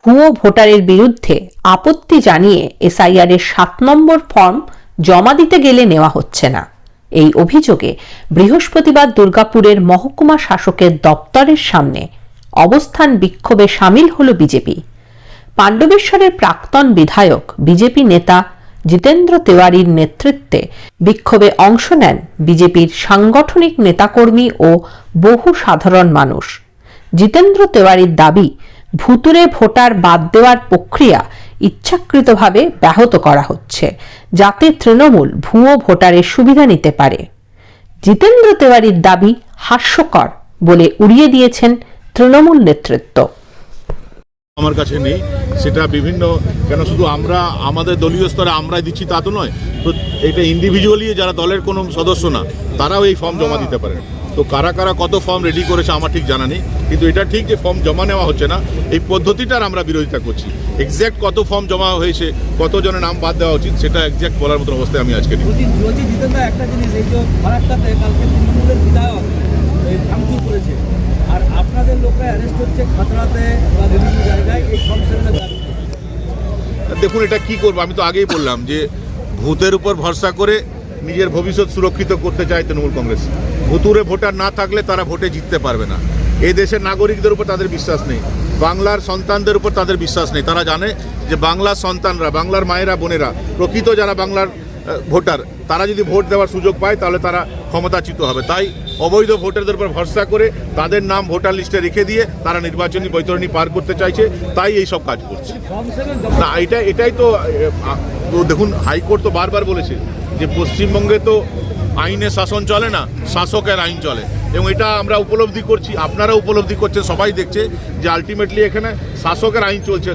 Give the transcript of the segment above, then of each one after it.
ভুয়ো ভোটারের বিরুদ্ধে আপত্তি জানিয়ে এসআইআর এর 7 নম্বর ফর্ম জমা দিতে গেলে নেওয়া হচ্ছে না। এই অভিযোগে বৃহস্পতিবার দুর্গাপুরের মহকুমা শাসকের দপ্তরের সামনে অবস্থান বিক্ষোভে সামিল হল বিজেপি। পাণ্ডবেশ্বরের প্রাক্তন বিধায়ক বিজেপি নেতা জিতেন্দ্র তেওয়ারির নেতৃত্বে বিক্ষোভে অংশ নেন বিজেপির সাংগঠনিক নেতাকর্মী ও বহু সাধারণ মানুষ। জিতেন্দ্র তেওয়ারির দাবি, ভুতুরে ভোটার বাদ দেওয়ার প্রক্রিয়া ইচ্ছাকৃতভাবে ব্যাহত করা হচ্ছে, যাতে তৃণমূল ভুয়ো ভোটারের সুবিধা নিতে পারে। জিতেন্দ্র তেওয়ারির দাবি হাস্যকর বলে উড়িয়ে দিয়েছেন তৃণমূল নেতৃত্ব। আমার কাছে নেই, সেটা বিভিন্ন, কেন শুধু আমরা আমাদের দলীয় স্তরে আমরাই দিচ্ছি তা তো নয়, তো এটা ইন্ডিভিজুয়ালি যারা দলের কোনো সদস্য না তারাও এই ফর্ম জমা দিতে পারেন। তো কারা কারা কত ফর্ম রেডি করেছে আমার ঠিক জানা নেই, কিন্তু এটা ঠিক যে ফর্ম জমা নেওয়া হচ্ছে না, এই পদ্ধতিটার আমরা বিরোধিতা করছি। এক্স্যাক্ট কত ফর্ম জমা হয়েছে, কত জনের নাম বাদ দেওয়া উচিত, সেটা এক্স্যাক্ট বলার মতো অবস্থায় আমি আজকে নেই। একটা জিনিস, এই যে ফারাক্কাতে কালকে তৃণমূলের বিধায়ক ভাঙচুর করেছে, আর আপনাদের লোকরা অ্যারেস্ট হচ্ছে খাতড়াতে বা বিভিন্ন জায়গায় এই ফর্ম সেভেনের দাবি। দেখুন, এটা কি করবো, আমি তো আগেই বললাম যে ভূতের উপর ভরসা করে নিজের ভবিষ্যৎ সুরক্ষিত করতে চায় তৃণমূল কংগ্রেস। ভুতুরে ভোটার না থাকলে তারা ভোটে জিততে পারবে না। এই দেশের নাগরিকদের উপর তাদের বিশ্বাস নেই, বাংলার সন্তানদের উপর তাদের বিশ্বাস নেই। তারা জানে যে বাংলার সন্তানরা, বাংলার মায়েরা বোনেরা, প্রকৃত যারা বাংলার ভোটার, তারা যদি ভোট দেওয়ার সুযোগ পায় তাহলে তারা ক্ষমতাচ্যুত হবে। তাই অবৈধ ভোটারদের উপর ভরসা করে তাদের নাম ভোটার লিস্টে রেখে দিয়ে তারা নির্বাচনী বৈতরণী পার করতে চাইছে, তাই এই সব কাজ করছে। না, এটাই তো দেখুন, হাইকোর্ট তো বারবার বলেছে যে পশ্চিমবঙ্গে তো আইনের শাসন চলে না, শাসকের আইন চলে, এবং এটা আমরা উপলব্ধি করছি, আপনারা উপলব্ধি করছেন, সবাই দেখছে যে আলটিমেটলি এখানে শাসকের আইন চলছে।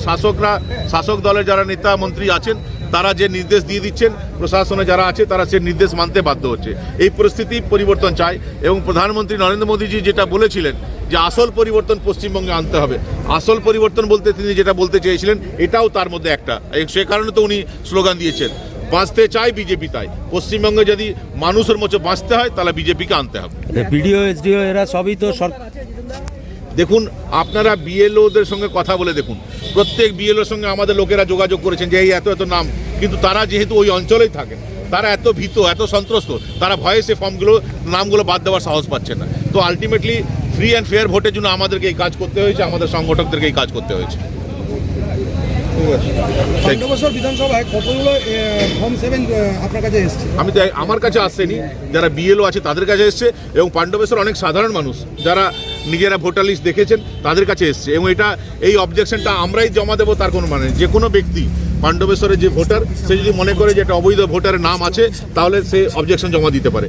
শাসক দলের যারা নেতা মন্ত্রী আছেন তারা যে নির্দেশ দিয়ে দিচ্ছেন, প্রশাসনে যারা আছে তারা সে নির্দেশ মানতে বাধ্য হচ্ছে। এই পরিস্থিতি পরিবর্তন চাই, এবং প্রধানমন্ত্রী নরেন্দ্র মোদীজি যেটা বলেছিলেন যে আসল পরিবর্তন পশ্চিমবঙ্গে আনতে হবে, আসল পরিবর্তন বলতে তিনি যেটা বলতে চেয়েছিলেন এটাও তার মধ্যে একটা। সে কারণে তো উনি স্লোগান দিয়েছেন, বাঁচতে চাই বিজেপি তাই। পশ্চিমবঙ্গে যদি মানুষের মতো বাঁচতে হয় তাহলে বিজেপিকে আনতে হবে। বিডিও এসডিও এরা সবই তো দেখুন, আপনারা বিএলওদের সঙ্গে কথা বলে দেখুন, প্রত্যেক বিএলওর সঙ্গে আমাদের লোকেরা যোগাযোগ করেছেন যে এই এত এত নাম, কিন্তু তারা যেহেতু ওই অঞ্চলেই থাকেন, তারা এত ভীত, এত সন্ত্রস্ত, তারা ভয়ে সে ফর্মগুলো, নামগুলো বাদ দেওয়ার সাহস পাচ্ছেন না। তো আলটিমেটলি ফ্রি অ্যান্ড ফেয়ার ভোটের জন্য আমাদেরকে এই কাজ করতে হয়েছে, আমাদের সংগঠকদেরকে এই কাজ করতে হয়েছে। পাণ্ডবেশ্বর বিধানসভায় কতগুলো ফর্ম 7 আপনার কাছে এসেছে? আমার কাছে আসেনি, যারা বিএলও আছে তাদের কাছে এসছে, এবং পাণ্ডবেশ্বর অনেক সাধারণ মানুষ যারা নিজেরা ভোটার লিস্ট দেখেছেন তাদের কাছে এসছে, এবং এই অবজেকশনটা আমরাই জমা দেবো তার কোনো মানে নেই। যে কোনো ব্যক্তি পাণ্ডবেশ্বরের যে ভোটার, সে যদি মনে করে যে একটা অবৈধ ভোটারের নাম আছে তাহলে সে অবজেকশন জমা দিতে পারে।